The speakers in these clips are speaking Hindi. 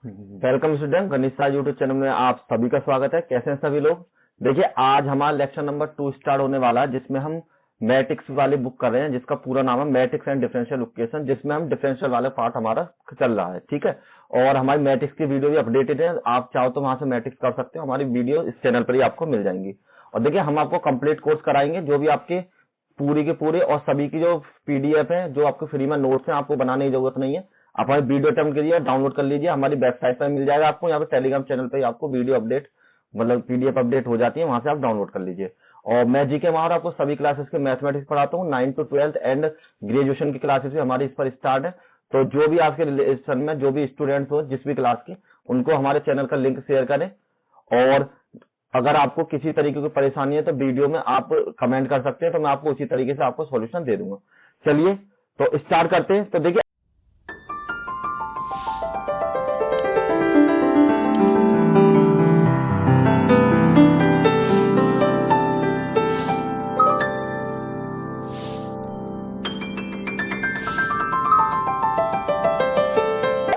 वेलकम स्टूडेंट, गणित सार यूट्यूब चैनल में आप सभी का स्वागत है। कैसे हैं सभी लोग। देखिए, आज हमारा लेक्चर नंबर 2 स्टार्ट होने वाला है, जिसमें हम मैट्रिक्स वाली बुक कर रहे हैं, जिसका पूरा नाम है मैट्रिक्स एंड डिफरेंशियल इक्वेशन, जिसमें हम डिफरेंशियल वाले पार्ट हमारा चल रहा है। ठीक है, और हमारी मैट्रिक्स की वीडियो भी अपडेटेड है, आप चाहो तो वहां से मैट्रिक्स कर सकते हो। हमारी वीडियो इस चैनल पर ही आपको मिल जाएंगी। और देखिए, हम आपको कंप्लीट कोर्स कराएंगे, जो भी आपके पूरी के पूरे और सभी की जो पीडीएफ है, जो आपको फ्री में नोट्स है, आपको बनाने की जरूरत नहीं है। आप हमारी वीडियो अटेम्प्ट करिए, डाउनलोड कर लीजिए, हमारी वेबसाइट पर मिल जाएगा आपको। यहाँ पे टेलीग्राम चैनल पे आपको वीडियो अपडेट मतलब पीडीएफ अपडेट हो जाती है, वहां से आप डाउनलोड कर लीजिए। और मैं जीके माहौर आपको सभी क्लासेस के मैथमेटिक्स पढ़ाता हूँ। 9 to 12 एंड ग्रेजुएशन की क्लासेस भी हमारी इस पर स्टार्ट है। तो जो भी आपके रिलेशन में जो भी स्टूडेंट्स हो जिस भी क्लास के, उनको हमारे चैनल का लिंक शेयर करें। और अगर आपको किसी तरीके की परेशानी है तो वीडियो में आप कमेंट कर सकते हैं, तो मैं आपको उसी तरीके से आपको सॉल्यूशन दे दूंगा। चलिए तो स्टार्ट करते हैं। तो देखिए,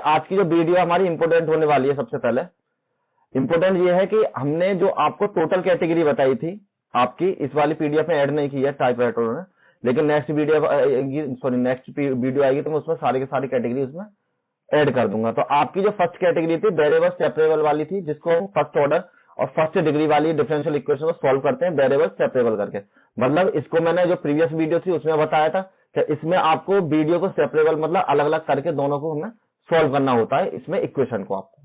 आज की जो वीडियो हमारी इंपोर्टेंट होने वाली है। सबसे पहले इंपोर्टेंट ये है कि हमने जो आपको टोटल कैटेगरी बताई थी, आपकी इस वाली पीडीएफ में ऐड नहीं की है टाइपराइटर ने, लेकिन नेक्स्ट वीडियो नेक्स्ट वीडियो आएगी तो मैं उसमें सारी की सारी कैटेगरी उसमें ऐड कर दूंगा। तो आपकी जो फर्स्ट कैटेगरी थी वेरिएबल सेपरेबल वाली थी, जिसको हम फर्स्ट ऑर्डर और फर्स्ट डिग्री वाली डिफरेंशियल इक्वेशन को सॉल्व करते हैं वेरिएबल सेपरेबल करके। मतलब इसको मैंने जो प्रीवियस वीडियो थी उसमें बताया था कि इसमें आपको वीडियो को सेपरेबल मतलब अलग अलग करके दोनों को हमें सॉल्व करना होता है इसमें इक्वेशन को आपको।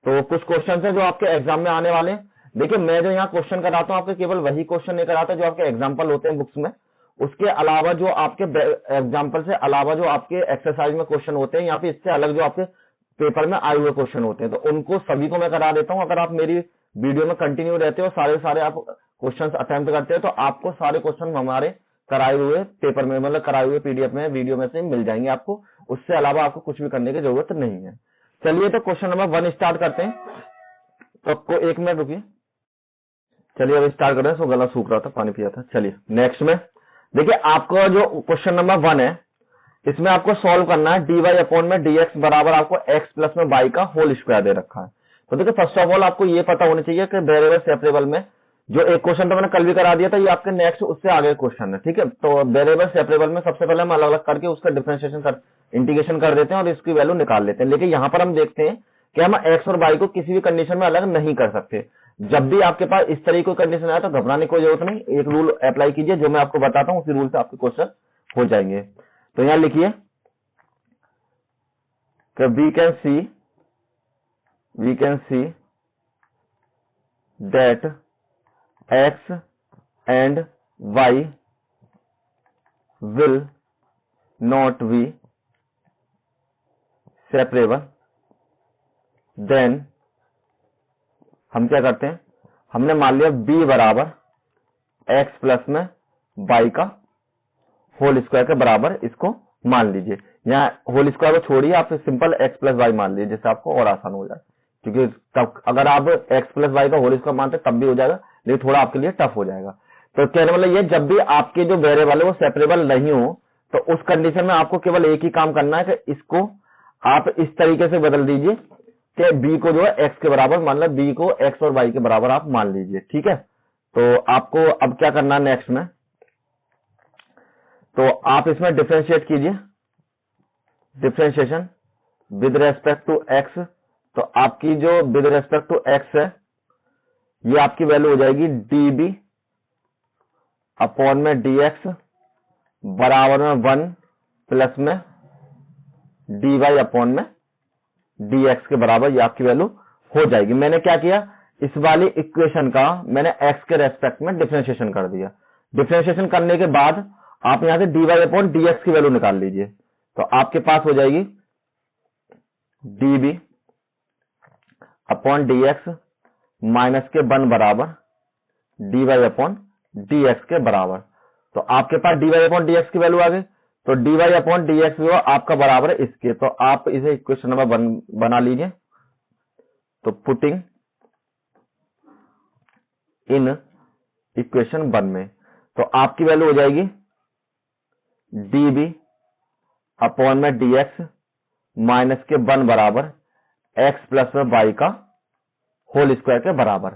तो कुछ क्वेश्चन है जो आपके एग्जाम में आने वाले हैं। देखिए, मैं जो यहाँ क्वेश्चन कराता हूँ आपके केवल वही क्वेश्चन नहीं कराता जो आपके एग्जाम्पल होते हैं बुक्स में। उसके अलावा जो आपके एग्जाम्पल से अलावा जो आपके एक्सरसाइज में क्वेश्चन होते हैं, या फिर इससे अलग जो आपके पेपर में आए हुए क्वेश्चन होते हैं, तो उनको सभी को मैं करा देता हूँ। अगर आप मेरी वीडियो में कंटिन्यू रहते हो, सारे आप क्वेश्चन अटेम्प्ट करते हो, तो आपको सारे क्वेश्चन हमारे कराए हुए पेपर में मतलब कराए हुए पीडीएफ में वीडियो में से मिल जाएंगे आपको। उससे अलावा आपको कुछ भी करने की जरूरत नहीं है। चलिए तो क्वेश्चन नंबर 1 स्टार्ट करते हैं। तो आपको 1 मिनट रुकिए। चलिए अब स्टार्ट कर रहे हैं। सो गला सूख रहा था, पानी पिया था। चलिए नेक्स्ट में देखिए, आपको जो क्वेश्चन नंबर 1 है, इसमें आपको सॉल्व करना है dy अपॉन में dx बराबर आपको x प्लस में y का होल स्क्वायर दे रखा है। तो देखिए, फर्स्ट ऑफ ऑल आपको ये पता होना चाहिए कि वेरिएबल सेपरेबल में जो एक क्वेश्चन तो मैंने कल भी करा दिया था, ये आपके नेक्स्ट उससे आगे क्वेश्चन है। ठीक है, तो वेरिएबल सेपरेबल में सबसे पहले हम अलग अलग करके उसका डिफरेंशिएशन कर इंटीग्रेशन कर देते हैं और इसकी वैल्यू निकाल लेते हैं। लेकिन यहाँ पर हम देखते हैं कि हम x और y को किसी भी कंडीशन में अलग नहीं कर सकते। जब भी आपके पास इस तरह की कोई कंडीशन आए तो घबराने की कोई जरूरत नहीं। एक रूल अप्लाई कीजिए, जो मैं आपको बताता हूँ उसी रूल से आपके क्वेश्चन हो जाएंगे। तो यहाँ लिखिए कि we can see that x and y will not be separable। then हम क्या करते हैं, हमने मान लिया b बराबर x प्लस में y का होल स्क्वायर के बराबर इसको मान लीजिए। यहाँ होल स्क्वायर को छोड़िए, आप सिंपल x प्लस वाई मान लीजिए, जिससे आपको और आसान हो जाए। क्योंकि तब अगर आप x प्लस वाई का होल स्क्वायर मानते तब भी हो जाएगा, लेकिन थोड़ा आपके लिए टफ हो जाएगा। तो कहने मतलब ये, जब भी आपके जो वेरिएबल है वो सेपरेबल नहीं हो, तो उस कंडीशन में आपको केवल एक ही काम करना है कि इसको आप इस तरीके से बदल दीजिए कि b को जो है x के बराबर, मतलब b को x और y के बराबर आप मान लीजिए। ठीक है, तो आपको अब क्या करना है नेक्स्ट में, तो आप इसमें डिफरेंशिएट कीजिए, differentiation with respect to x। तो आपकी जो विद रेस्पेक्ट टू x है, ये आपकी वैल्यू हो जाएगी db अपॉन में dx बराबर में 1 प्लस में dy अपॉन में dx के बराबर, ये आपकी वैल्यू हो जाएगी। मैंने क्या किया, इस वाली इक्वेशन का मैंने x के रेस्पेक्ट में डिफरेंशिएशन कर दिया। डिफरेंशिएशन करने के बाद आप यहां से dy अपॉन dx की वैल्यू निकाल लीजिए। तो आपके पास हो जाएगी db अपॉन dx माइनस के 1 बराबर dy अपॉन dx के बराबर। तो आपके पास dy अपॉन dx की वैल्यू आ गई। तो dy अपॉन dx जो आपका बराबर है इसके, तो आप इसे इक्वेशन नंबर 1 बना लीजिए। तो पुटिंग इन इक्वेशन 1 में, तो आपकी वैल्यू हो जाएगी db अपॉन में dx माइनस के 1 बराबर एक्स प्लस वाई का होल स्क्वायर के बराबर।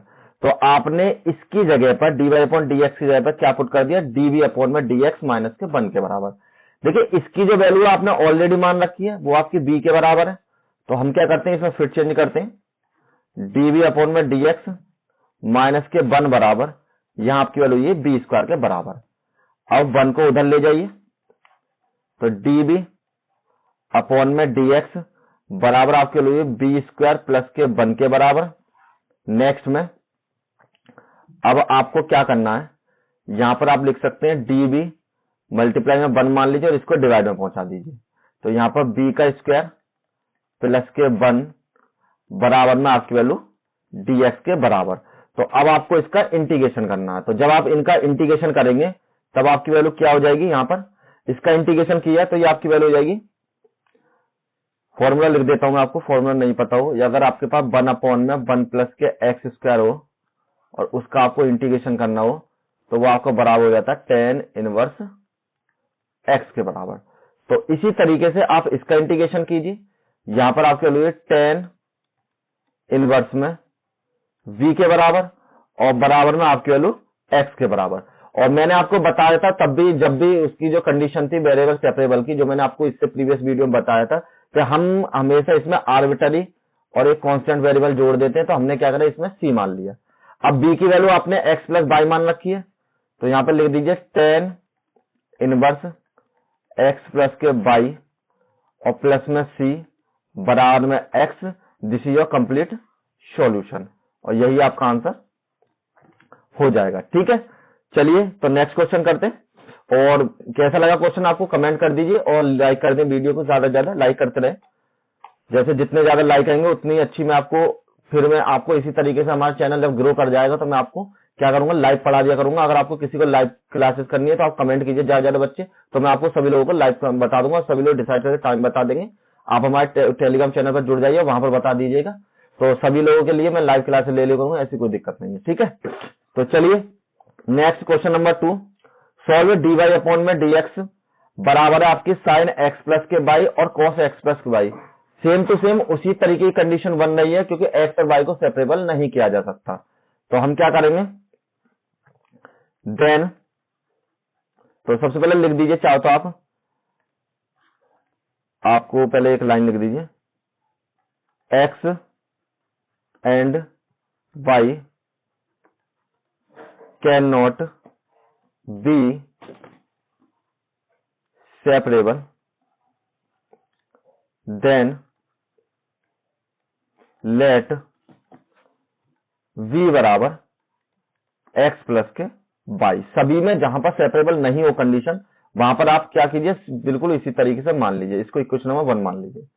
तो आपने इसकी जगह पर dy अपॉन dx की जगह पर क्या पुट कर दिया, dv अपॉन में dx माइनस के 1 के बराबर। देखिए इसकी जो वैल्यू आपने ऑलरेडी मान रखी है वो आपकी b के बराबर है, तो हम क्या करते हैं इसमें फिर चेंज करते हैं, dv अपॉन में dx माइनस के 1 बराबर, यहां आपकी वैल्यू ये b स्क्वायर के बराबर। अब 1 को उधर ले जाइए, तो dv अपॉन में dx बराबर आपके लिए b स्क्वायर प्लस के 1 के बराबर। नेक्स्ट में अब आपको क्या करना है, यहां पर आप लिख सकते हैं db मल्टीप्लाई में 1 मान लीजिए और इसको डिवाइड में पहुंचा दीजिए, तो यहां पर b का स्क्वायर प्लस के 1 बराबर में आपकी वैल्यू dx के बराबर। तो अब आपको इसका इंटीग्रेशन करना है, तो जब आप इनका इंटीग्रेशन करेंगे तब आपकी वैल्यू क्या हो जाएगी, यहां पर इसका इंटीग्रेशन किया तो ये आपकी वैल्यू हो जाएगी, फॉर्मूला लिख देता हूं मैं आपको, फॉर्मूला नहीं पता हो, या अगर आपके पास 1 अपॉन में 1 प्लस के एक्स स्क्वायर हो और उसका आपको इंटीग्रेशन करना हो तो वो आपको बराबर हो जाता है tan इनवर्स x के बराबर। तो इसी तरीके से आप इसका इंटीग्रेशन कीजिए, यहां पर आपके लिए tan इनवर्स में v के बराबर और बराबर में आपकी वैल्यू x के बराबर। और मैंने आपको बताया था तब भी, जब भी उसकी जो कंडीशन थी वेरिएबल सेपरेबल की, जो मैंने आपको इससे प्रीवियस वीडियो में बताया था कि हम हमेशा इसमें आर्बिट्ररी और एक कांस्टेंट वेरिएबल जोड़ देते हैं, तो हमने क्या करा इसमें c मान लिया। अब b की वैल्यू आपने x प्लस वाई मान रखी है, तो यहां पर लिख दीजिए tan इनवर्स x प्लस के वाई और प्लस में c बराबर में x, this is your complete solution, और यही आपका आंसर हो जाएगा। ठीक है, चलिए तो नेक्स्ट क्वेश्चन करते हैं, और कैसा लगा क्वेश्चन आपको कमेंट कर दीजिए और लाइक कर दें, वीडियो को ज्यादा से ज्यादा लाइक करते रहे, जैसे जितने ज्यादा लाइक आएंगे उतनी अच्छी मैं आपको इसी तरीके से हमारा चैनल जब ग्रो कर जाएगा तो मैं आपको क्या करूंगा, लाइव पढ़ा दिया करूंगा। अगर आपको किसी को लाइव क्लासेस करनी है तो आप कमेंट कीजिए ज्यादा बच्चे, तो मैं आपको सभी लोगों को लाइव बता दूंगा, सभी लोग डिसाइड करके टाइम बता देंगे। आप हमारे टेलीग्राम चैनल पर जुड़ जाइए, वहां पर बता दीजिएगा, तो सभी लोगों के लिए मैं लाइव क्लासेस ले करूंगा, ऐसी कोई दिक्कत नहीं है। ठीक है, तो चलिए next question number 2, solve dy upon में dx बराबर है आपकी sign x plus k y और cos x plus k y। Same to same उसी तरीके की कंडीशन बन रही है, क्योंकि x और y को सेपरेबल नहीं किया जा सकता। तो हम क्या करेंगे, देन तो सबसे पहले लिख दीजिए, चाहो तो आपको पहले एक लाइन लिख दीजिए, x and y can not be separable, then let v बराबर x प्लस के y। सभी में जहां पर सेपरेबल नहीं हो कंडीशन, वहां पर आप क्या कीजिए, बिल्कुल इसी तरीके से मान लीजिए, इसको इक्वेशन नंबर 1 मान लीजिए।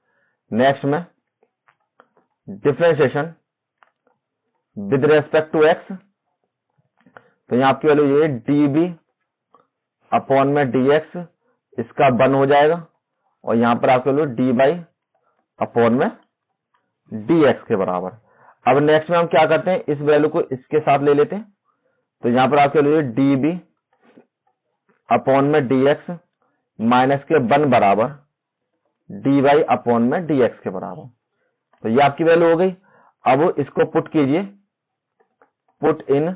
नेक्स्ट में differentiation with respect to x, तो यहां आपकी वैल्यू ये db अपॉन में dx, इसका 1 हो जाएगा, और यहां पर आपकी वैल्यू dy अपॉन में dx के बराबर। अब नेक्स्ट में हम क्या करते हैं, इस वैल्यू को इसके साथ ले लेते हैं, तो यहां पर आपके लिए db अपॉन में dx माइनस के 1 बराबर dy अपॉन में dx के बराबर। तो ये आपकी वैल्यू हो गई। अब इसको पुट कीजिए, पुट इन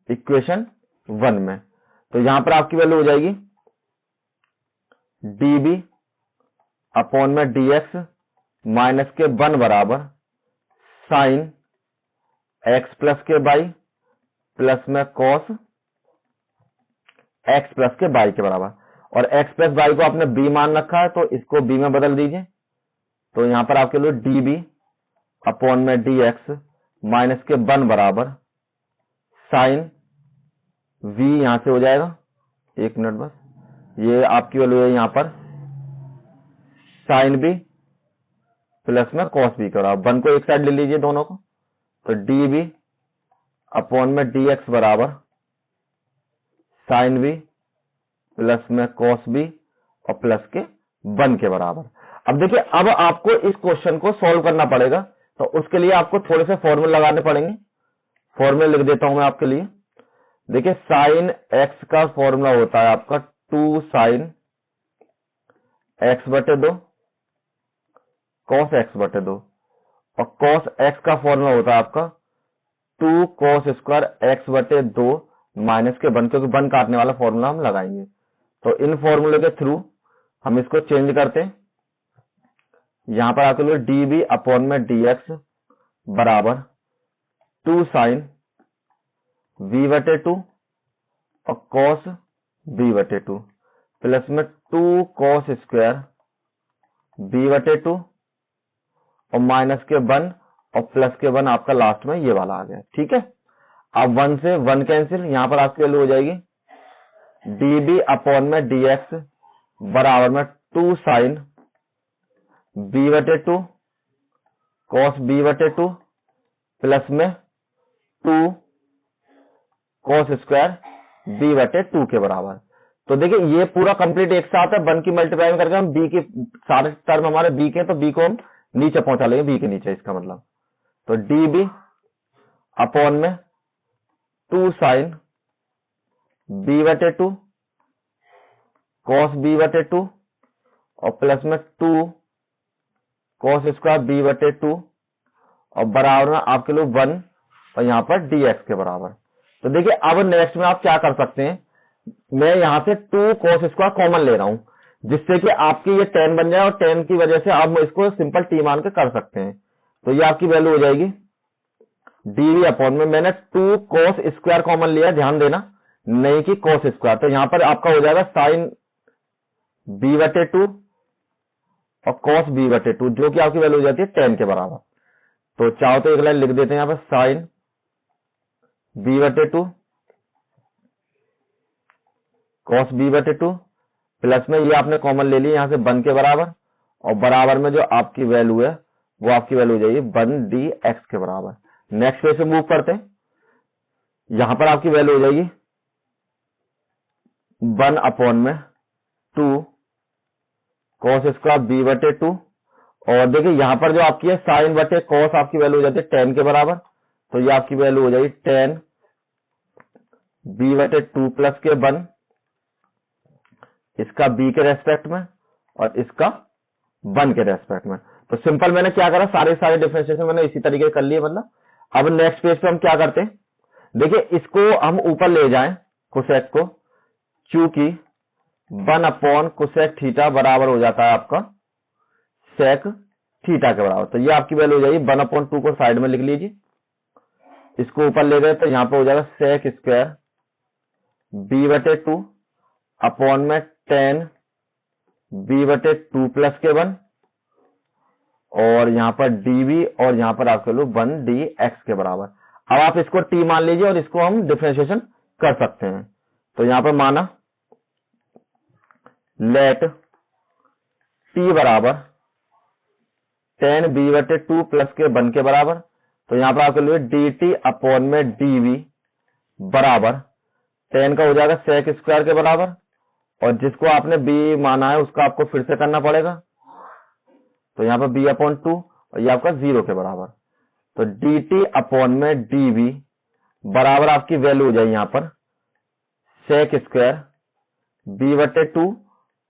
इक्वेशन 1 में, तो यहां पर आपकी वैल्यू हो जाएगी db अपॉन में dx माइनस के 1 बराबर sign x plus k y plus में cos x plus k y के बराबर। और x प्लस y को आपने b मान रखा है, तो इसको b में बदल दीजिए, तो यहां पर आपके लिए db अपॉन में dx माइनस के 1 बराबर साइन v, यहां से हो जाएगा, एक मिनट बस, ये आपकी वैल्यू है यहां पर साइन b प्लस में कॉस b के बराबर। 1 को एक साइड ले लीजिए दोनों को, तो db अपॉन में dx बराबर साइन b प्लस में कॉस b और प्लस के 1 के बराबर। अब देखिए, अब आपको इस क्वेश्चन को सॉल्व करना पड़ेगा, तो उसके लिए आपको थोड़े से फॉर्मूले लगाने पड़ेंगे। फॉर्मूले लिख देता हूं मैं आपके लिए। देखिए, साइन x का फॉर्मूला होता है आपका 2 साइन x बटे 2 कॉस x बटे 2, और कॉस एक्स का फॉर्मूला होता है आपका 2 cos स्क्वायर एक्स बटे 2 माइनस के 1, क्योंकि 1 काटने वाला फॉर्मूला हम लगाएंगे। तो इन फॉर्मूले के थ्रू हम इसको चेंज करते हैं। यहां पर आपके लिए db अपॉन में dx बराबर 2 साइन v बटे 2 और cos b बटे 2 प्लस में 2 cos स्क्वायर b बटे 2 और माइनस के 1 और प्लस के 1 आपका लास्ट में ये वाला आ गया। ठीक है, अब 1 से 1 कैंसिल, यहां पर आपकी वैल्यू हो जाएगी db अपॉन में dx बराबर में 2 साइन b बटे 2 cos b बटे 2 प्लस में 2 cos स्क्वायर b बटे 2 के बराबर। तो देखिए ये पूरा कंप्लीट एक साथ है, 1 की मल्टीप्लाई करके हम b की सारे टर्म हमारे b के, तो b को हम नीचे पहुंचा लेंगे, b के नीचे, इसका मतलब तो db अपॉन में 2 साइन b बटे 2 cos b बटे 2 और प्लस में 2 cos स्क्वायर b बटे 2 और बराबर में आपके लोग 1 और यहाँ पर dx के बराबर। तो देखिए अब नेक्स्ट में आप क्या कर सकते हैं, मैं यहां से 2 cos स्क्वायर कॉमन ले रहा हूं, जिससे कि आपकी ये 10 बन जाए और 10 की वजह से आप इसको सिंपल t मान के कर सकते हैं। तो ये आपकी वैल्यू हो जाएगी dv अपॉन में, मैंने 2 cos स्क्वायर कॉमन लिया, ध्यान देना, नहीं कि cos स्क्वायर। तो यहां पर आपका हो जाएगा साइन b बटे 2 और cos b बटे 2, जो कि आपकी वैल्यू हो जाती है 10 के बराबर। तो चाहो तो एक लाइन लिख देते हैं यहां पर साइन b बटे 2 cos b बटे 2 प्लस में ये आपने कॉमन ले लिया यहां से 1 के बराबर, और बराबर में जो आपकी वैल्यू है वो आपकी वैल्यू हो जाएगी 1 dx के बराबर। नेक्स्ट पे से मूव करते हैं, यहां पर आपकी वैल्यू हो जाएगी 1 अपॉन में 2 cos स्क्वायर b बटे 2, और देखिए यहां पर जो आपकी है साइन बटे cos आपकी वैल्यू हो जाती है 10 के बराबर, तो ये आपकी वैल्यू हो जाएगी 10 b बटे 2 प्लस के 1, इसका b के रेस्पेक्ट में और इसका 1 के रेस्पेक्ट में। तो सिंपल मैंने क्या करा, सारे डिफरेंशिएशन मैंने इसी तरीके से कर लिए। मतलब अब नेक्स्ट पेज पे हम क्या करते हैं, देखिए इसको हम ऊपर ले जाएं कोसेक को, चूंकि 1 अपॉन कोसेक थीटा बराबर हो जाता है आपका सेक थीटा के बराबर। तो ये आपकी वैल्यू हो जाएगी 1 अपॉन 2 को साइड में लिख लीजिए, इसको ऊपर ले गए तो यहां पे हो जाएगा सेक स्क्वायर b बटे 2 अपॉन में 10 b बटे 2 प्लस के 1, और यहां पर dv और यहां पर आपके लोग 1 dx के बराबर। अब आप इसको t मान लीजिए और इसको हम डिफरेंशिएशन कर सकते हैं। तो यहां पर माना लेट t बराबर 10 b बटे 2 प्लस के 1 के बराबर। तो यहां पर आपके लिए dt अपॉन में dv बराबर 10 का हो जाएगा सेक स्क्वायर के बराबर, और जिसको आपने b माना है उसका आपको फिर से करना पड़ेगा। तो यहां पर b अपॉन 2 और ये आपका 0 के बराबर। तो dt अपॉन में dv बराबर आपकी वैल्यू हो जाएगी यहां पर सेक स्क्वायर b बटे 2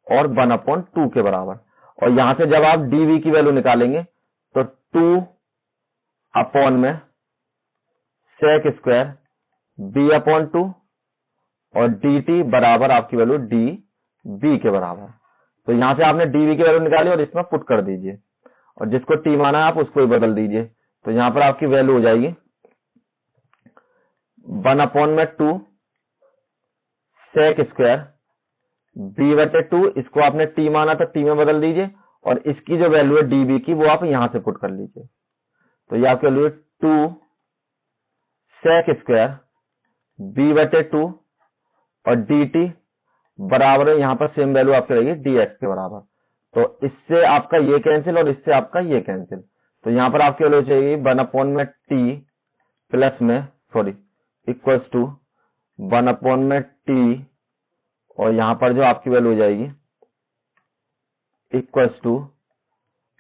और 1 अपॉन 2 के बराबर। और यहां से जब आप dv की वैल्यू निकालेंगे तो 2 अपॉन में सेक स्क्वायर b अपॉन 2 और dt बराबर आपकी वैल्यू dv के बराबर। तो यहां से आपने dv की वैल्यू निकाली और इसमें पुट कर दीजिए, और जिसको t माना है आप उसको ही बदल दीजिए। तो यहां पर आपकी वैल्यू हो जाएगी 1 अपॉन में 2 सेक स्क्वायर b बटे 2, इसको आपने t माना तो t में बदल दीजिए, और इसकी जो वैल्यू है dv की वो आप यहां से पुट कर लीजिए। तो ये आपकी वैल्यू 2 सेक स्क्वायर b बटे 2 और dt बराबर है यहां पर सेम वैल्यू आपकी रहेगी dx के बराबर। तो इससे आपका ये कैंसिल और इससे आपका ये कैंसिल। तो यहां पर आपकी वैल्यू चाहिए 1 अपॉन में t प्लस में इक्वल्स टू 1 अपॉन में t, और यहां पर जो आपकी वैल्यू हो जाएगी इक्वल्स टू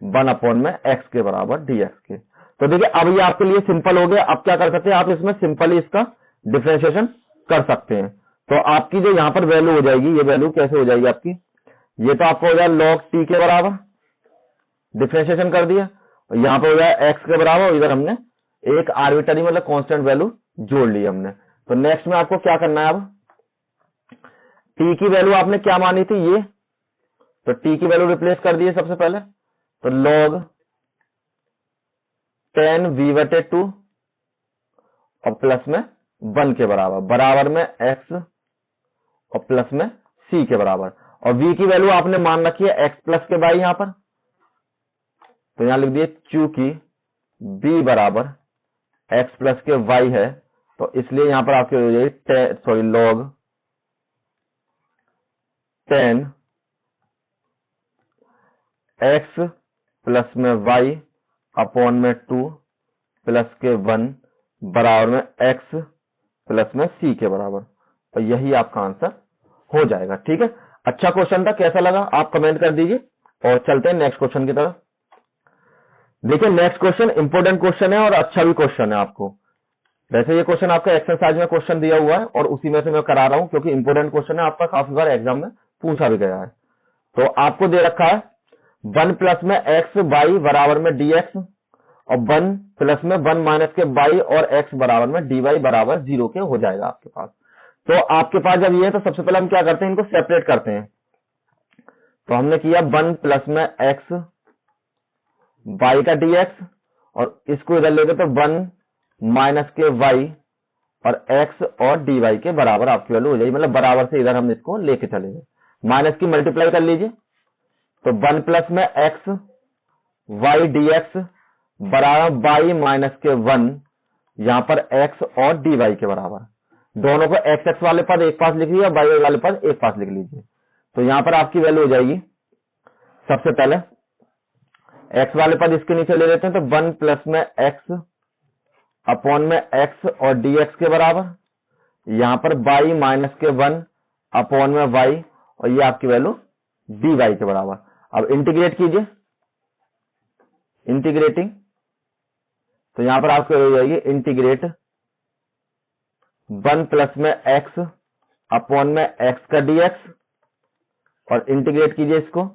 1 अपॉन में x के बराबर dx के। तो देखिए अब ये आपके लिए सिंपल हो गया। अब क्या कर सकते हैं, आप इसमें सिंपली इसका डिफरेंशिएशन कर सकते हैं। तो आपकी जो यहां पर वैल्यू हो जाएगी, ये वैल्यू कैसे हो जाएगी आपकी, ये तो आपको हो जाएगा log t के बराबर, डिफरेंशिएशन कर दिया, और यहाँ पे हो जाए एक्स के बराबर, और इधर हमने एक आर्बिट्ररी मतलब कांस्टेंट वैल्यू जोड़ ली हमने। तो नेक्स्ट में आपको क्या करना है, अब टी की वैल्यू आपने क्या मानी थी ये, तो टी की वैल्यू रिप्लेस कर दिए सबसे पहले, तो log 10 v/2 और प्लस में 1 के बराबर, बराबर में x और प्लस में c के बराबर। और v की वैल्यू आपने मान रखी है x प्लस के बाई यहां पर, तो यहां लिख दिए चूंकि b बराबर x प्लस के y है, तो इसलिए यहां पर आपकी हो जाएगी log 10 x प्लस में y अपॉन में 2 प्लस के 1 बराबर में x प्लस में c के बराबर, और यही आपका आंसर हो जाएगा। ठीक है, अच्छा क्वेश्चन था, कैसा लगा आप कमेंट कर दीजिए, और चलते हैं नेक्स्ट क्वेश्चन की तरफ। देखिए नेक्स्ट क्वेश्चन इंपोर्टेंट क्वेश्चन है और अच्छा भी क्वेश्चन है आपको। वैसे ये क्वेश्चन आपका एक्सरसाइज में क्वेश्चन दिया हुआ है और उसी में से मैं करा रहा हूं, क्योंकि इंपोर्टेंट क्वेश्चन है, आपका काफी बार एग्जाम में पूछा भी गया है। तो आपको दे रखा है 1 प्लस में एक्स वाई बराबर में dx और 1 प्लस में 1 माइनस के y और x बराबर में dy बराबर 0 के हो जाएगा आपके पास। तो आपके पास जब ये है, तो सबसे पहले हम क्या करते हैं, इनको सेपरेट करते हैं। तो हमने किया 1 प्लस में x y का dx, और इसको इधर लेके तो 1 माइनस के y और x और dy के बराबर आपकी वैल्यू हो जाएगी, मतलब बराबर से इधर हम इसको लेके चलेंगे, माइनस की मल्टीप्लाई कर लीजिए, तो 1 प्लस में x y dx बराबर y माइनस के 1 यहां पर x और dy के बराबर। दोनों को x वाले पद एक पास लिख लीजिए और y वाले पद एक पास लिख लीजिए। तो यहां पर आपकी वैल्यू हो जाएगी, सबसे पहले x वाले पद इसके नीचे ले लेते हैं, तो 1 प्लस में x अपॉन में x और dx के बराबर, यहां पर y माइनस के 1 अपॉन में y, और ये आपकी वैल्यू dy के बराबर। अब इंटीग्रेट कीजिए, इंटीग्रेटिंग, तो यहां पर आपको हो जाएगी इंटीग्रेट 1 प्लस में x अपॉन में x का dx, और इंटीग्रेट कीजिए इसको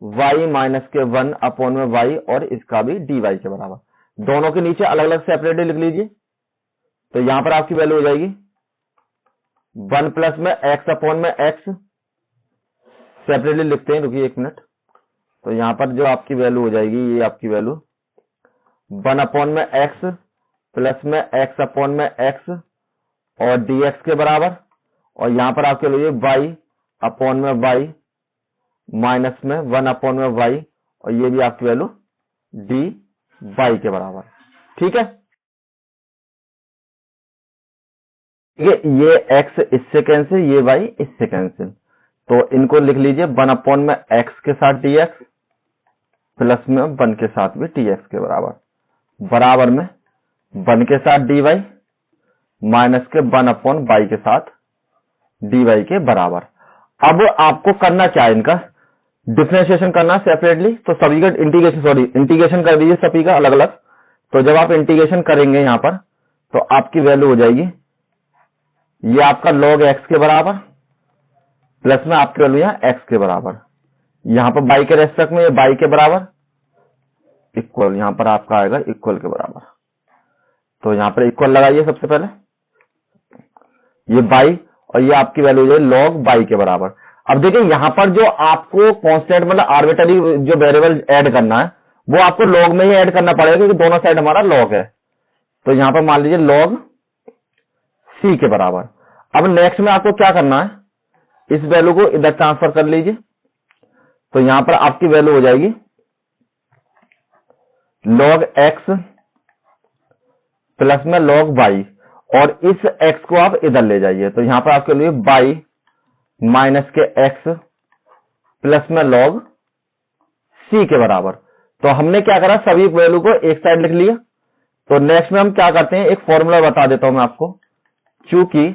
y माइनस के 1 अपॉन में y और इसका भी dy के बराबर। दोनों के नीचे अलग अलग सेपरेटली लिख लीजिए, तो यहां पर आपकी वैल्यू हो जाएगी 1 प्लस में x अपॉन में x, सेपरेटली लिखते हैं, रुकिए 1 मिनट। तो यहां पर जो आपकी वैल्यू हो जाएगी, ये आपकी वैल्यू 1 अपॉन में x प्लस में x अपॉन में x और dx के बराबर, और यहां पर आपके लिए y अपॉन में y माइनस में 1 अपॉन में y, और ये भी आपकी वैल्यू dy के बराबर। ठीक है, ये x इससे कैंसिल, ये y इससे कैंसिल, तो इनको लिख लीजिए 1 अपॉन में x के साथ dx प्लस में 1 के साथ भी dx के बराबर, बराबर में 1 के साथ dy माइनस के 1 अपॉन y के साथ dy के बराबर। अब आपको करना क्या है, इनका डिफरेंशिएशन करना सेपरेटली, तो सभी का इंटीग्रेशन कर दीजिए सभी का अलग अलग। तो जब आप इंटीग्रेशन करेंगे यहां पर, तो आपकी वैल्यू हो जाएगी, ये आपका log x के बराबर प्लस में आपकी वैल्यू यहां x के बराबर, यहां पर y के रेस्पेक्ट में ये y के बराबर इक्वल, यहां पर आपका आएगा इक्वल के बराबर। तो यहां पर इक्वल लगाइए सबसे पहले, ये y और ये आपकी वैल्यू है log y के बराबर। अब देखिए यहां पर जो आपको कांस्टेंट मतलब आर्बिट्ररी जो वेरिएबल ऐड करना है, वो आपको log में ही ऐड करना पड़ेगा, क्योंकि दोनों साइड हमारा log है। तो यहां पर मान लीजिए log c के बराबर। अब नेक्स्ट में आपको क्या करना है, इस वैल्यू को इधर ट्रांसफर कर लीजिए, तो यहां पर आपकी वैल्यू हो जाएगी log x प्लस में log y, और इस x को आप इधर ले जाइए, तो यहां पर आपके लिए y माइनस के x प्लस में log c के बराबर। तो हमने क्या करा, सभी वैल्यू को एक साइड लिख लिया। तो नेक्स्ट में हम क्या करते हैं, एक फॉर्मूला बता देता हूं मैं आपको, चूंकि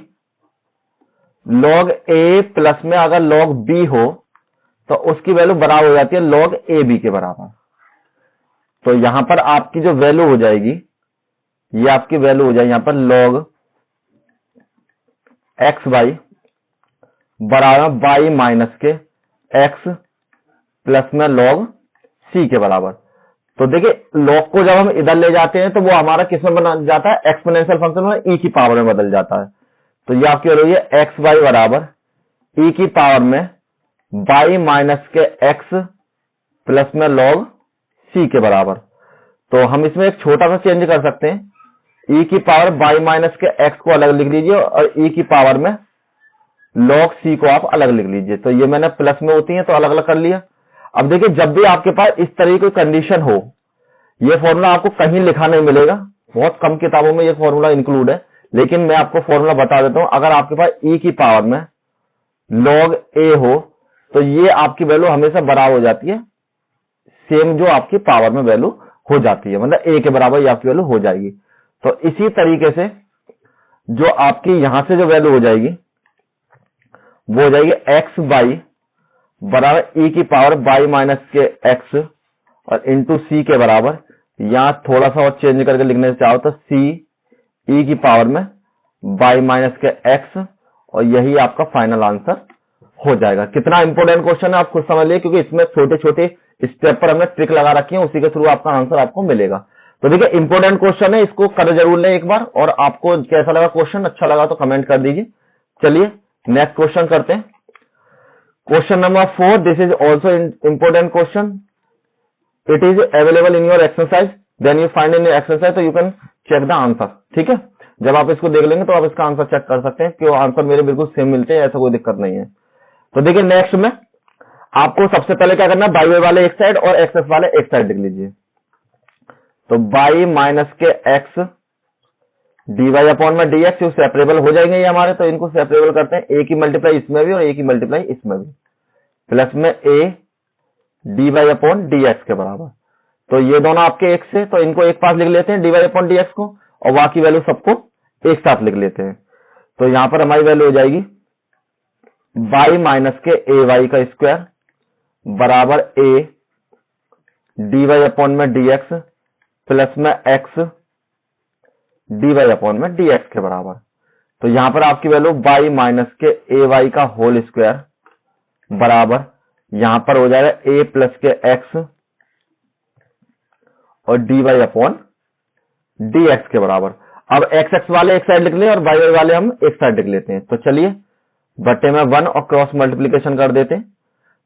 log a प्लस में अगर log b हो तो उसकी वैल्यू बराबर हो जाती है log ab के बराबर। तो यहां पर आपकी जो वैल्यू हो जाएगी, ये आपकी वैल्यू हो जाएगी यहां पर log xy बराबर y माइनस के x प्लस में log c के बराबर। तो देखिए log को जब हम इधर ले जाते हैं तो वो हमारा किस में बना जाता है, एक्सपोनेंशियल फंक्शन में e की पावर में बदल जाता है। तो ये आपकी हो रही है एक्स वाई बराबर e की पावर में बाई माइनस के x प्लस में log c के बराबर। तो हम इसमें एक छोटा सा चेंज कर सकते हैं, e की पावर बाई माइनस के x को अलग लिख लीजिए और e की पावर में log c को आप अलग लिख लीजिए। तो ये मैंने प्लस में होती है तो अलग अलग कर लिया। अब देखिए जब भी आपके पास इस तरह की कोई कंडीशन हो, ये फॉर्मूला आपको कहीं लिखा नहीं मिलेगा, बहुत कम किताबों में ये फॉर्मूला इंक्लूड है, लेकिन मैं आपको फॉर्मूला बता देता हूं। अगर आपके पास e की पावर में log a हो तो ये आपकी वैल्यू हमेशा बराबर हो जाती है सेम जो आपकी पावर में वैल्यू हो जाती है, मतलब a के बराबर ये आपकी वैल्यू हो जाएगी। तो इसी तरीके से जो आपकी यहां से जो वैल्यू हो जाएगी वो हो जाएगी x बाई बराबर e की पावर बाई माइनस के x और इंटू c के बराबर। यहां थोड़ा सा और चेंज करके लिखने से चाहो तो c e की पावर में बाई माइनस के x, और यही आपका फाइनल आंसर हो जाएगा। कितना इंपॉर्टेंट क्वेश्चन है आप खुद समझ लीजिए, क्योंकि इसमें छोटे छोटे स्टेप पर हमने ट्रिक लगा रखी है, उसी के थ्रू आपका आंसर आपको मिलेगा। तो देखिए इंपॉर्टेंट क्वेश्चन है, इसको कर जरूर लें एक बार। और आपको कैसा लगा क्वेश्चन, अच्छा लगा तो कमेंट कर दीजिए। चलिए नेक्स्ट क्वेश्चन करते हैं। Question number 4, this is also important question. It is available in your exercise, then you find in your exercise, तो you can check the answer. ठीक है, जब आप इसको देख लेंगे तो आप इसका आंसर चेक कर सकते हैं कि आंसर मेरे बिल्कुल सेम मिलते हैं, ऐसा कोई दिक्कत नहीं है। तो देखिए नेक्स्ट में आपको सबसे पहले क्या करना है, बाई वाई वाले एक साइड और एक्स वाले एक साइड लिख लीजिए। तो बाई माइनस के एक्स डी वाई अपॉन में डी एक्स, सेपरेबल हो जाएंगे ये हमारे, तो इनको सेपरेबल करते हैं, ए की मल्टीप्लाई इसमें भी और ए की मल्टीप्लाई इसमें भी, प्लस में a d y upon d x के बराबर। तो ये दोनों आपके एक से, तो इनको एक पास लिख लेते हैं d y upon d x को, और बाकी वैल्यू सबको एक साथ लिख लेते हैं। तो यहां पर हमारी वैल्यू हो जाएगी by minus k a y का स्क्वायर बराबर ए डी वाई अपॉन में डी एक्स प्लस में एक्स डी वाई अपॉन में डी एक्स के बराबर। तो यहां पर आपकी value by minus k a y का होल स्क्वायर बराबर, यहां पर हो जाएगा ए प्लस के एक्स और d y upon d x के बराबर। अब एक्स एक्स वाले एक साइड लिख लें और वाई वाई वाले हम एक साइड लिख लेते हैं। तो चलिए बट्टे में 1 और क्रॉस मल्टीप्लीकेशन कर देते हैं।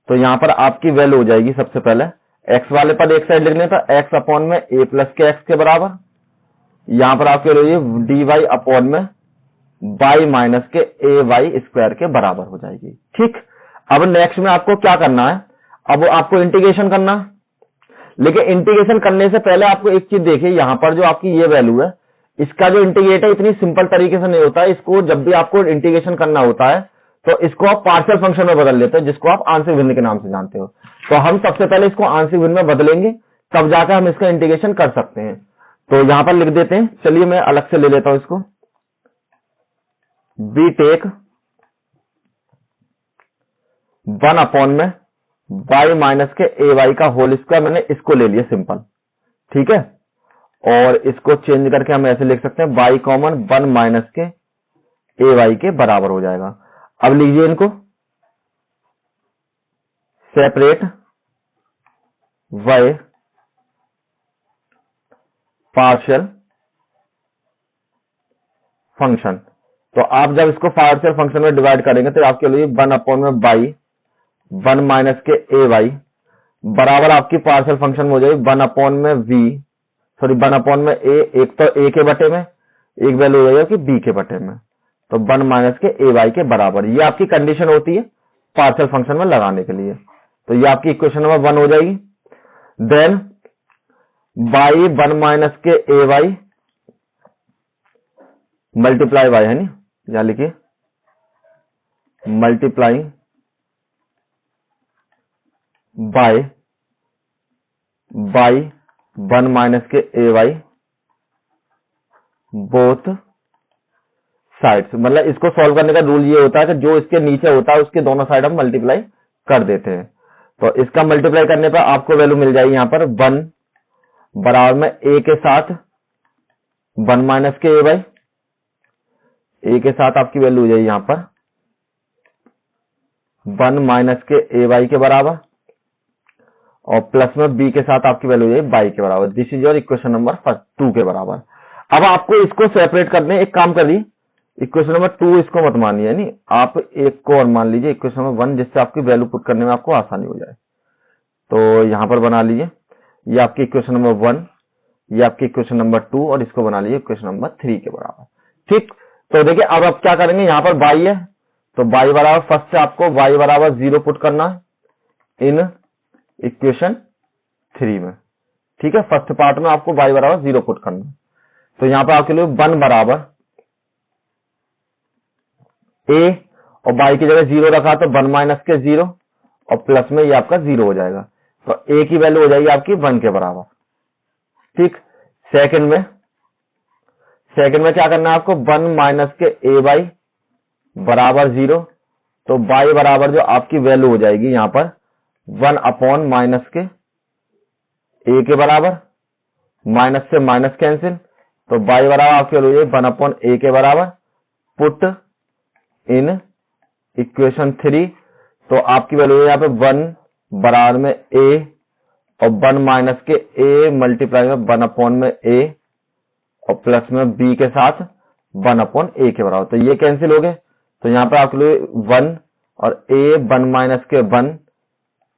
तो यहां पर आपकी वैल्यू हो जाएगी सबसे पहले एक्स वाले पद एक साइड लिख लें, तो एक्स अपॉन में ए प्लस के एक्स के बराबर, यहां पर आपकी वैल्यू डी वाई अपॉन में by minus k a Y square के बराबर हो जाएगी। ठीक, अब नेक्स्ट में आपको क्या करना है, अब आपको इंटीग्रेशन करना है। लेकिन इंटीग्रेशन करने से पहले आपको एक चीज देखिए, यहां पर जो आपकी ये वैल्यू है इसका जो इंटीग्रेट है इतनी सिंपल तरीके से नहीं होता है। इसको जब भी आपको इंटीग्रेशन करना होता है तो इसको आप पार्शियल फंक्शन में बदल लेते हैं, जिसको आप आंशिक भिन्न के नाम से जानते हो। तो हम सबसे पहले इसको आंशिक भिन्न में बदलेंगे, तब जाकर हम इसका इंटीग्रेशन कर सकते हैं। तो यहां पर लिख देते हैं, चलिए मैं अलग से ले लेता हूं इसको। बी टेक 1 अपॉन में by minus k a y का होल स्क्वायर, मैंने इसको ले लिया सिंपल। ठीक है, और इसको चेंज करके हम ऐसे लिख सकते हैं by common 1 minus k a Y के बराबर हो जाएगा। अब लीजिए इनको सेपरेट वाई पार्शियल फंक्शन। तो आप जब इसको पार्शियल फंक्शन में डिवाइड करेंगे तो आपके लिए 1 अपॉन में by 1 minus k a Y बराबर आपकी पार्शियल फंक्शन में हो जाएगी 1 अपॉन में वी, सॉरी 1 अपॉन में ए, एक तो ए के बटे में, एक वैल्यू हो जाएगी बी के बटे में, तो 1 माइनस के ए वाई के बराबर। ये आपकी कंडीशन होती है पार्शियल फंक्शन में लगाने के लिए। तो ये आपकी इक्वेशन नंबर 1 हो जाएगी। Then by 1 minus k a Y multiply Y, है नी, या लिखिए multiply by 1 minus k a Y both sides. मतलब इसको सॉल्व करने का रूल ये होता है कि जो इसके नीचे होता है उसके दोनों साइड हम मल्टीप्लाई कर देते हैं। तो इसका मल्टीप्लाई करने पर आपको वैल्यू मिल जाएगी यहां पर 1 बराबर में ए के साथ 1 माइनस के ए वाई, ए के साथ आपकी वैल्यू हो जाएगी यहां पर 1 माइनस के ए वाई के बराबर, और प्लस में b के साथ आपकी वैल्यू हो जाएगी y के बराबर। This is your equation number 2 के बराबर। अब आपको इसको सेपरेट करने, एक काम करिए, इक्वेशन नंबर 2 इसको मत मानिए, यानी आप एक को और मान लीजिए इक्वेशन नंबर 1, जिससे आपकी वैल्यू पुट करने में आपको आसानी हो जाए। तो यहां पर बना लीजिए, ये आपकी इक्वेशन नंबर 1, ये आपकी इक्वेशन नंबर 2, और इसको बना लीजिए इक्वेशन नंबर 3 के बराबर। ठीक, तो देखिए अब आप क्या करेंगे, यहां पर y है तो y बराबर, फर्स्ट से आपको y बराबर 0 पुट करना है इन इक्वेशन 3 में। ठीक है, फर्स्ट पार्ट में आपको y बराबर 0 पुट करना है। तो यहां पर आपके लिए 1 बराबर a, और y की जगह 0 रखा तो 1 माइनस के 0, और प्लस में ये आपका 0 हो जाएगा। तो a की वैल्यू हो जाएगी आपकी 1 के बराबर। ठीक, सेकंड में क्या करना है आपको, 1 माइनस के a बाई बराबर 0, तो y बराबर जो आपकी वैल्यू हो जाएगी यहां पर 1 अपॉन माइनस के a के बराबर, माइनस से माइनस कैंसिल, तो y बराबर आपकी वैल्यू हो जाएगी 1 अपॉन a के बराबर, पुट इन इक्वेशन 3। तो आपकी वैल्यू है यहाँ पे 1 बराबर में a, और 1 माइनस के a मल्टीप्लाई में 1 अपॉन में a, और प्लस में b के साथ 1 अपॉन a के बराबर। तो ये कैंसिल हो गए, तो यहाँ पर आपके लिए 1 और a 1 माइनस के 1,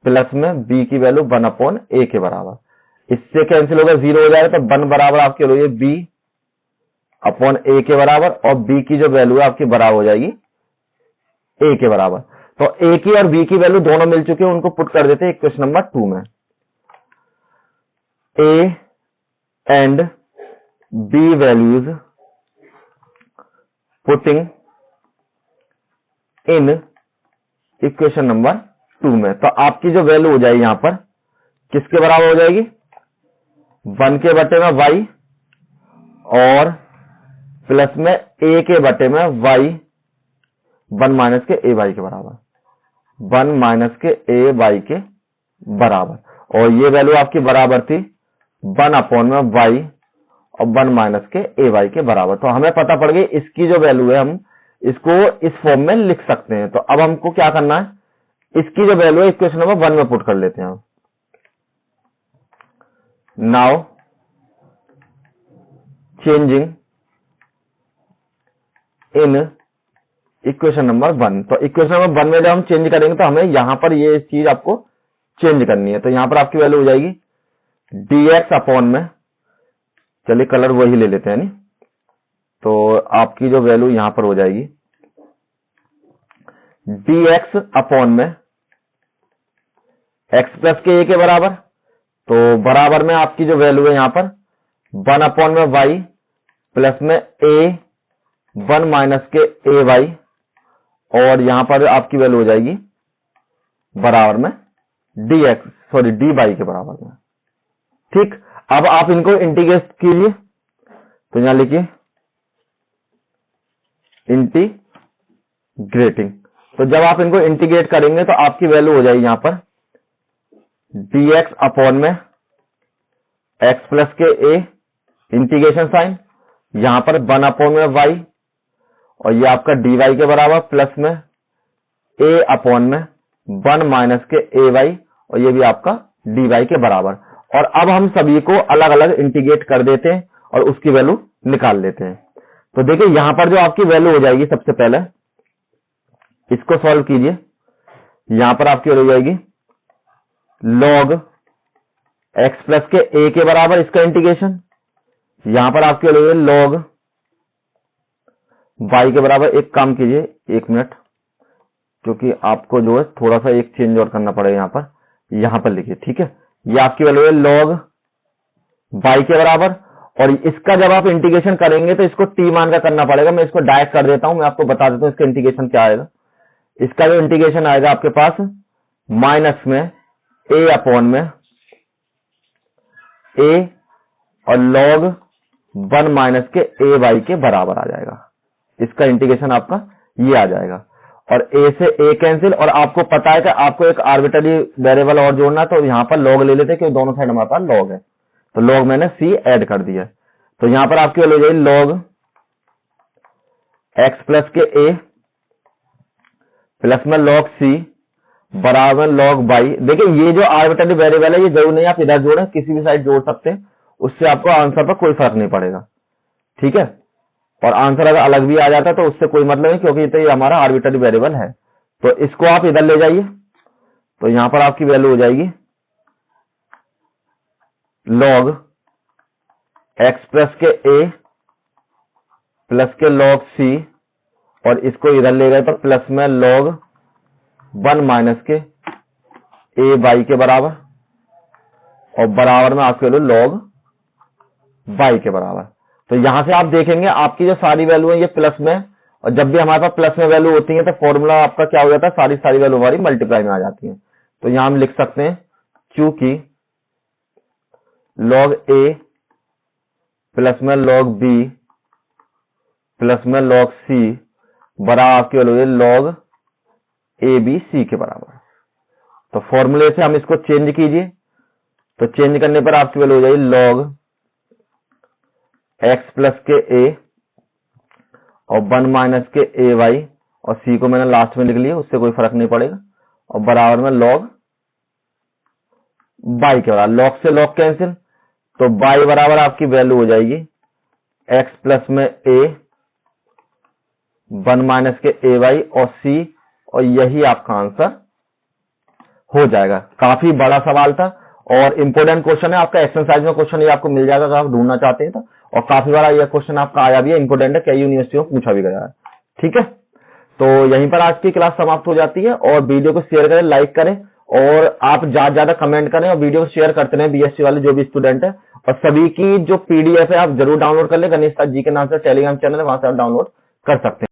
प्लस में b की वैल्यू 1 अपॉन a के बराबर। इससे कैंसिल होगा, 0 हो जाएगा, तो 1 बराबर आपकी वैल्यू b अपॉन a के बराबर, और b की जो वैल्यू है आपकी बराबर हो जाएगी a के बराबर। तो a की और b की वैल्यू दोनों मिल चुके हैं, उनको पुट कर देते हैं इक्वेशन नंबर 2 में। a and b values putting in equation number 2 में, तो आपकी जो वैल्यू हो जाएगी यहां पर किसके बराबर हो जाएगी, 1 के बटे में y, और प्लस में a के बटे में y, 1 माइनस के a y के बराबर, 1 माइनस के a y के बराबर, और ये वैल्यू आपकी बराबर थी 1 अपॉन में y, और 1 माइनस के a y के बराबर। तो हमें पता पड़ गई इसकी जो वैल्यू है, हम इसको इस फॉर्म में लिख सकते हैं। तो अब हमको क्या करना है, इसकी जो वैल्यू है इक्वेशन नंबर 1 में पुट कर लेते हैं। Now changing in equation number 1, तो इक्वेशन नंबर 1 में जब हम चेंज करेंगे तो हमें यहां पर ये चीज आपको चेंज करनी है। तो यहां पर आपकी वैल्यू हो जाएगी dx अपॉन में, चलिए कलर वही ले लेते हैं नहीं, तो आपकी जो वैल्यू यहां पर हो जाएगी dx अपॉन में x प्लस के a के बराबर, तो बराबर में आपकी जो वैल्यू है यहां पर 1 अपॉन में y, प्लस में a 1 माइनस के a y, और यहां पर आपकी वैल्यू हो जाएगी बराबर में dy के बराबर में। ठीक, अब आप इनको इंटीग्रेट कीजिए, तो यहां लिखिए इंटीग्रेटिंग। तो जब आप इनको इंटीग्रेट करेंगे तो आपकी वैल्यू हो जाएगी यहां पर dx अपॉन में x प्लस के a, इंटीग्रेशन साइन, यहां पर 1 अपॉन में y, और ये आपका dy के बराबर, प्लस में a अपॉन में 1 माइनस के ay, और ये भी आपका dy के बराबर। और अब हम सभी को अलग अलग इंटीग्रेट कर देते हैं और उसकी वैल्यू निकाल लेते हैं। तो देखिए यहां पर जो आपकी वैल्यू हो जाएगी, सबसे पहले इसको सॉल्व कीजिए। यहां पर आपकी वैल्यू हो जाएगी log x प्लस के a के बराबर, इसका इंटीग्रेशन, यहां पर आपकी वैल्यू है log y के बराबर। एक काम कीजिए, 1 मिनट, क्योंकि आपको जो है थोड़ा सा एक चेंज और करना पड़ेगा, यहां पर लिखिए। ठीक है, ये आपकी वैल्यू है log y के बराबर, और इसका जब आप इंटीग्रेशन करेंगे तो इसको t मान का करना पड़ेगा। मैं इसको डायरेक्ट कर देता हूं, मैं आपको बता देता हूं इसका इंटीग्रेशन क्या आएगा। इसका जो इंटीग्रेशन आएगा आपके पास माइनस में a अपॉन में a, और log 1 माइनस के a y के बराबर आ जाएगा। इसका इंटीग्रेशन आपका ये आ जाएगा, और a से a कैंसिल, और आपको पता है कि आपको एक आर्बिट्ररी वेरिएबल और जोड़ना, तो यहां पर log ले लेते हैं क्योंकि दोनों साइड हमारे पास log है, तो log मैंने c ऐड कर दिया। तो यहां पर आपकी वैल्यू हो जाएगी log x प्लस के a, प्लस में log c बराबर लॉग बाई। देखिए ये जो आर्बिट्ररी वेरिएबल है ये जरूर नहीं आप इधर जोड़ें, किसी भी साइड जोड़ सकते हैं, उससे आपको आंसर पर कोई फर्क नहीं पड़ेगा, ठीक है। और आंसर अगर अलग भी आ जाता है तो उससे कोई मतलब नहीं, क्योंकि तो ये हमारा आर्बिट्ररी वेरिएबल है। तो इसको आप इधर ले जाइए, तो यहां पर आपकी वैल्यू हो जाएगी लॉग एक्स प्लस के ए प्लस के लॉग सी, और इसको इधर ले गए तो प्लस में log 1 minus k A by के बराबर, और बराबर में आपके वैल्यू लॉग बाई के बराबर। तो यहां से आप देखेंगे आपकी जो सारी वैल्यू है ये प्लस में, और जब भी हमारे पास प्लस में वैल्यू होती है तो फॉर्मूला आपका क्या हो जाता है, सारी वैल्यू हमारी मल्टीप्लाई में आ जाती है। तो यहां हम लिख सकते हैं क्योंकि लॉग ए प्लस में लॉग बी प्लस में लॉग सी बराबर आपकी वैल्यू है लॉग ए बी सी के बराबर। तो फॉर्मूले से हम इसको चेंज कीजिए, तो चेंज करने पर आपकी वैल्यू हो जाएगी लॉग एक्स प्लस के ए और 1 माइनस के ए वाई, और सी को मैंने लास्ट में लिख लिया, उससे कोई फर्क नहीं पड़ेगा, और बराबर में लॉग बाई के बराबर। लॉग से लॉग कैंसिल, तो बाई बराबर आपकी वैल्यू हो जाएगी एक्स प्लस में ए 1 माइनस के ए वाई और सी, और यही आपका आंसर हो जाएगा। काफी बड़ा सवाल था और इंपोर्टेंट क्वेश्चन है, आपका एक्सरसाइज में क्वेश्चन ये आपको मिल जाएगा अगर आप ढूंढना चाहते हैं तो, और काफी बड़ा ये क्वेश्चन आपका आया भी है, इंपोर्टेंट है, कई यूनिवर्सिटियों में पूछा भी गया है, ठीक है। तो यहीं पर आज की क्लास समाप्त हो जाती है, और वीडियो को शेयर करें, लाइक करें, और आप ज्यादा कमेंट करें और वीडियो को शेयर करते रहे बीएससी वाले जो भी स्टूडेंट है। और सभी की जो पीडीएफ है आप जरूर डाउनलोड कर ले, गणेश जी के नाम से टेलीग्राम चैनल है, वहां से आप डाउनलोड कर सकते हैं।